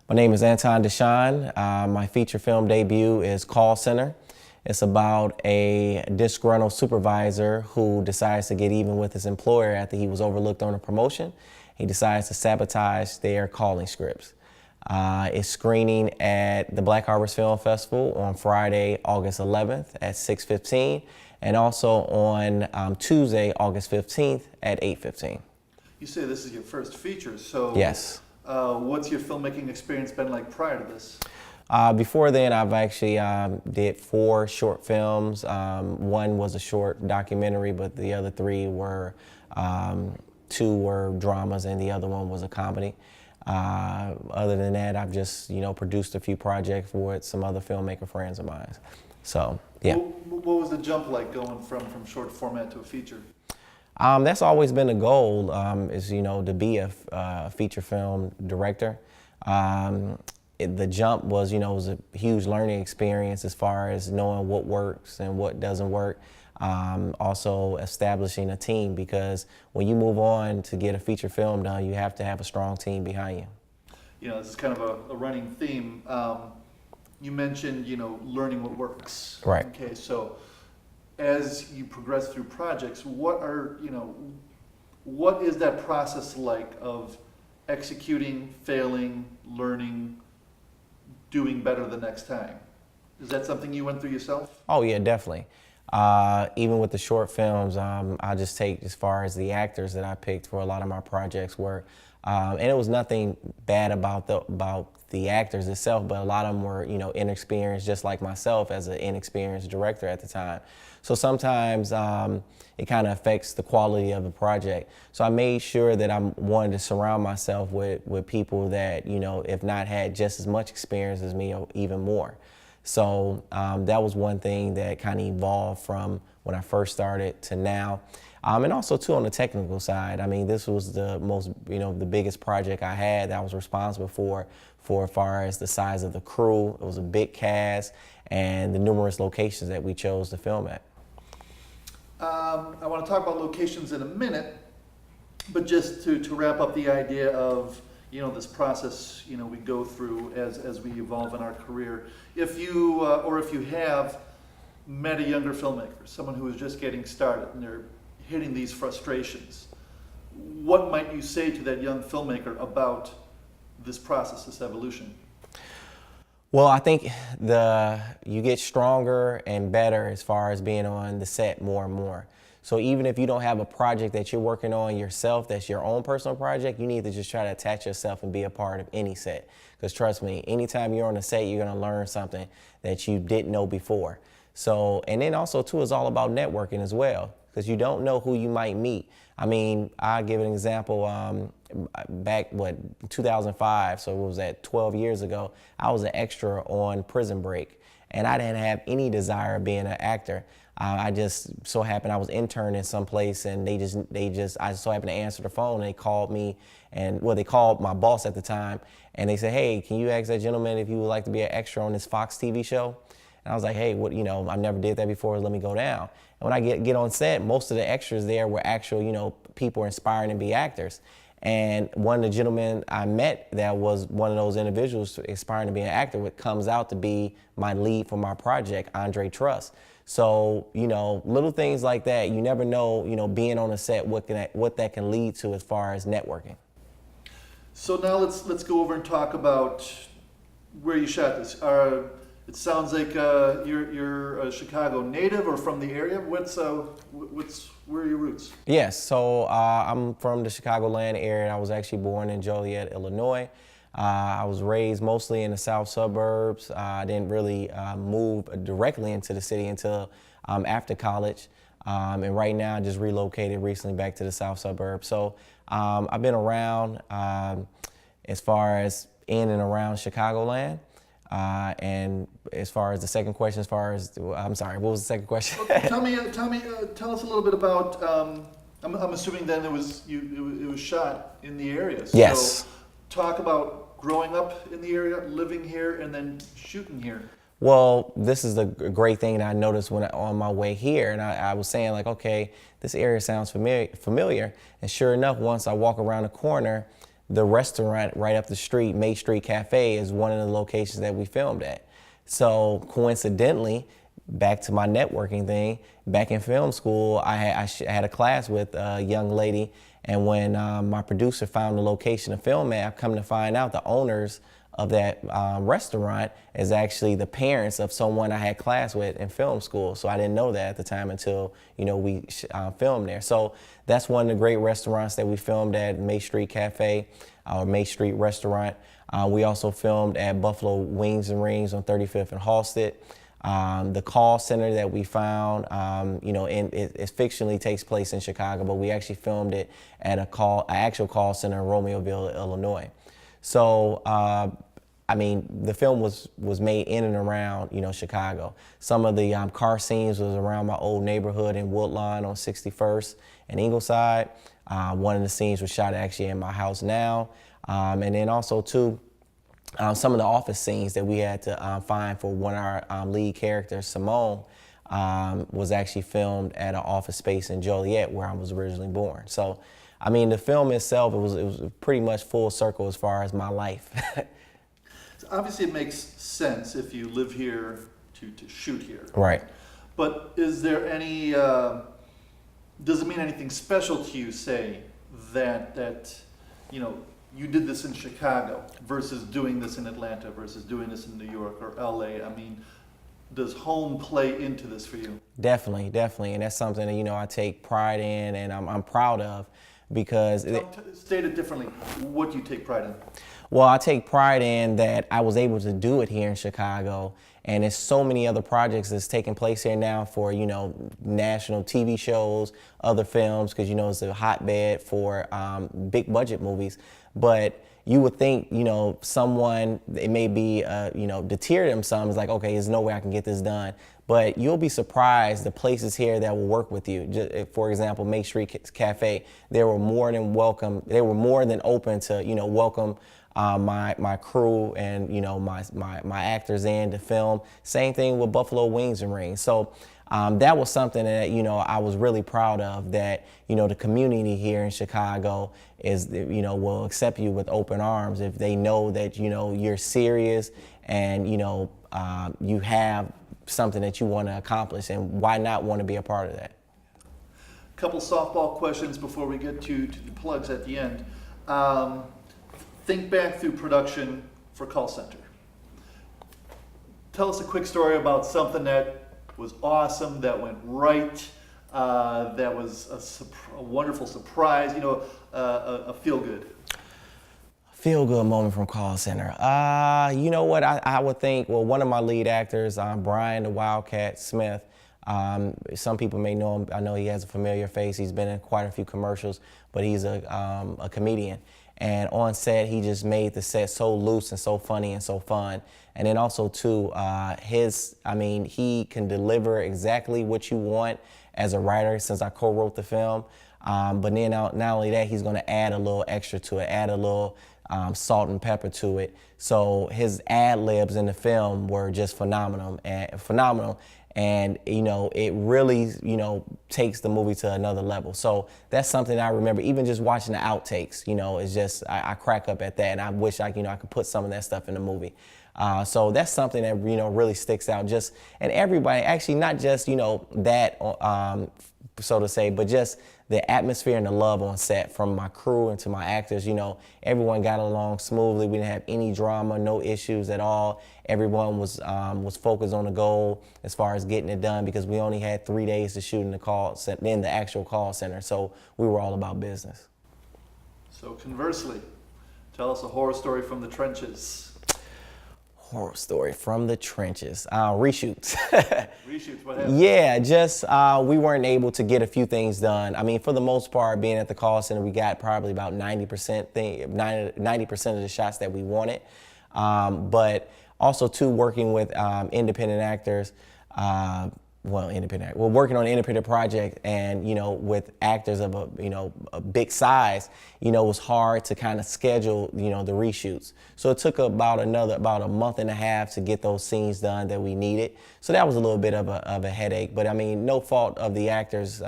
My name is Anton DeShawn. My feature film debut is Call Center. It's about a disgruntled supervisor who decides to get even with his employer after he was overlooked on a promotion. He decides to sabotage their calling scripts. It's screening at the Black Harvest Film Festival on Friday, August 11th at 6:15, and also on Tuesday, August 15th at 8:15. You say this is your first feature, so Yes. What's your filmmaking experience been like prior to this? Before then, I've actually did 4 short films. One was a short documentary, but the other 3 were, 2 were dramas and the other one was a comedy. Other than that, I've just, produced a few projects with some other filmmaker friends of mine. So, yeah. What was the jump like going from short format to a feature? That's always been the goal, is, to be a feature film director. The jump was, was a huge learning experience as far as knowing what works and what doesn't work. Also establishing a team, because when you move on to get a feature film done, you have to have a strong team behind you. This is kind of a running theme. You mentioned, learning what works. Right. Okay, so as you progress through projects, what is that process like of executing, failing, learning, doing better the next time? Is that something you went through yourself? Oh yeah, definitely. Even with the short films, I just take as far as the actors that I picked for a lot of my projects were, and it was nothing bad about the actors itself, but a lot of them were, inexperienced, just like myself as an inexperienced director at the time. So sometimes it kind of affects the quality of the project. So I made sure that I wanted to surround myself with people that, if not had just as much experience as me or even more. So that was one thing that kind of evolved from when I first started to now. And also too on the technical side. I mean, this was the most, the biggest project I had that I was responsible for as far as the size of the crew. It was a big cast and the numerous locations that we chose to film at. I want to talk about locations in a minute, but just to wrap up the idea of, this process, we go through as we evolve in our career. If you, or if you have met a younger filmmaker, someone who is just getting started and they're hitting these frustrations, what might you say to that young filmmaker about this process, this evolution? Well, I think you get stronger and better as far as being on the set more and more. So even if you don't have a project that you're working on yourself, that's your own personal project, you need to just try to attach yourself and be a part of any set. Because trust me, anytime you're on a set, you're gonna learn something that you didn't know before. So, and then also too, it's all about networking as well, because you don't know who you might meet. I mean, I'll give an example. Back, 2005, so what was that, 12 years ago, I was an extra on Prison Break, and I didn't have any desire of being an actor. I just so happened I was interning someplace, and I just so happened to answer the phone, and they called me, and they called my boss at the time, and they said, hey, can you ask that gentleman if he would like to be an extra on this Fox TV show? And I was like, hey, I never did that before, let me go down. And when I get on set, most of the extras there were actual, people inspiring to be actors. And one of the gentlemen I met that was one of those individuals aspiring to be an actor comes out to be my lead for my project, Andre Truss. So, little things like that, you never know, being on a set, what that can lead to as far as networking. So now let's go over and talk about where you shot this. It sounds like you're a Chicago native or from the area. Where are your roots? Yes, so I'm from the Chicagoland area. I was actually born in Joliet, Illinois. I was raised mostly in the south suburbs. I didn't really move directly into the city until after college. And right now I just relocated recently back to the south suburbs. So I've been around as far as in and around Chicagoland. And as far as the second question, I'm sorry, what was the second question? Tell us a little bit about. I'm assuming then it was shot in the area. So yes. Talk about growing up in the area, living here, and then shooting here. Well, this is the great thing that I noticed on my way here, and I was saying like, okay, this area sounds familiar, and sure enough, once I walk around the corner, the restaurant right up the street, May Street Cafe, is one of the locations that we filmed at. So coincidentally, back to my networking thing, back in film school, I had a class with a young lady, and when my producer found the location to film at, I've come to find out the owners of that restaurant is actually the parents of someone I had class with in film school. So I didn't know that at the time until, we filmed there. So that's one of the great restaurants that we filmed at, May Street Cafe, or May Street Restaurant. We also filmed at Buffalo Wings and Rings on 35th and Halsted. The call center that we found, it fictionally takes place in Chicago, but we actually filmed it at an actual call center in Romeoville, Illinois. So, the film was made in and around, Chicago. Some of the car scenes was around my old neighborhood in Woodlawn on 61st and Ingleside. One of the scenes was shot actually in my house now. And then also too, some of the office scenes that we had to find for one of our lead characters, Simone, was actually filmed at an office space in Joliet where I was originally born. So, the film itself, it was pretty much full circle as far as my life. So obviously it makes sense if you live here to shoot here. Right. But is there any, does it mean anything special to you, say, that you did this in Chicago versus doing this in Atlanta versus doing this in New York or LA? Does home play into this for you? Definitely. And that's something that, I take pride in and I'm proud of because... State it differently. What do you take pride in? Well, I take pride in that I was able to do it here in Chicago, and there's so many other projects that's taking place here now for, national TV shows, other films, because, it's a hotbed for big budget movies. But you would think, someone, it may be, deter them some. It's like, okay, there's no way I can get this done. But you'll be surprised the places here that will work with you. Just, for example, May Street Cafe, they were more than welcome. They were more than open to, welcome my crew and, my actors in to film. Same thing with Buffalo Wings and Rings. So that was something that, I was really proud of, that, the community here in Chicago is, will accept you with open arms if they know that, you're serious and, you have something that you want to accomplish, and why not want to be a part of that? A couple softball questions before we get to the plugs at the end. Think back through production for Call Center. Tell us a quick story about something that was awesome, that went right, that was a wonderful surprise, a feel-good. Feel-good moment from Call Center. You know what? I would think, well, one of my lead actors, Brian the Wildcat Smith, some people may know him. I know he has a familiar face. He's been in quite a few commercials, but he's a comedian. And on set, he just made the set so loose and so funny and so fun. And then also too, he can deliver exactly what you want as a writer, since I co-wrote the film. But then not only that, he's gonna add a little extra to it, add a little salt and pepper to it. So his ad-libs in the film were just phenomenal. And, it really, takes the movie to another level. So that's something I remember, even just watching the outtakes, it's just, I crack up at that, and I wish I could put some of that stuff in the movie. So that's something that, really sticks out. And everybody, actually not just, that, so to say, but just the atmosphere and the love on set from my crew and to my actors. Everyone got along smoothly. We didn't have any drama, no issues at all. Everyone was focused on the goal as far as getting it done, because we only had 3 days to shoot in the actual call center. So we were all about business. So conversely, tell us a horror story from the trenches. Horror story from the trenches. Reshoots. Reshoots, what happened? Yeah, just we weren't able to get a few things done. For the most part, being at the call center, we got probably about 90% of the shots that we wanted. But also too, working with independent actors, working on an independent project, and with actors of a big size, it was hard to kind of schedule the reshoots. So it took about a month and a half to get those scenes done that we needed. So that was a little bit of a headache, but no fault of the actors.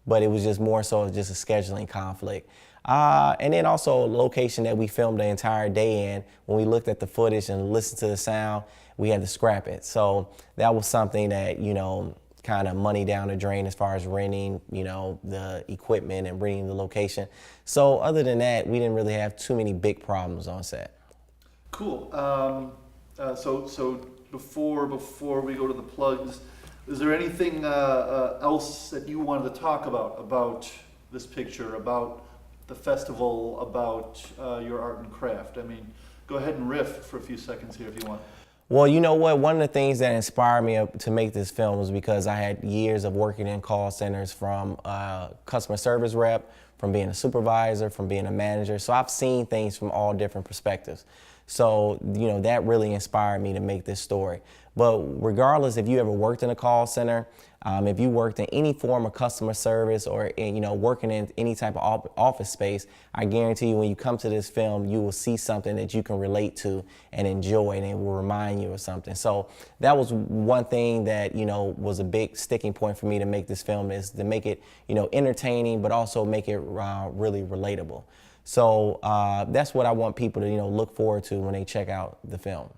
but it was just more so just a scheduling conflict. And then also a location that we filmed the entire day in. When we looked at the footage and listened to the sound, we had to scrap it. So that was something that, kind of money down the drain as far as renting, the equipment and renting the location. So other than that, we didn't really have too many big problems on set. Cool. So before we go to the plugs, is there anything else that you wanted to talk about this picture, about the festival, about your art and craft? I mean, go ahead and riff for a few seconds here if you want. Well, you know what? One of the things that inspired me to make this film was because I had years of working in call centers, from customer service rep, from being a supervisor, from being a manager. So I've seen things from all different perspectives. So, that really inspired me to make this story. But regardless, if you ever worked in a call center, if you worked in any form of customer service, or working in any type of office space, I guarantee you when you come to this film, you will see something that you can relate to and enjoy, and it will remind you of something. So that was one thing that was a big sticking point for me to make this film, is to make it entertaining, but also make it really relatable. So that's what I want people to look forward to when they check out the film.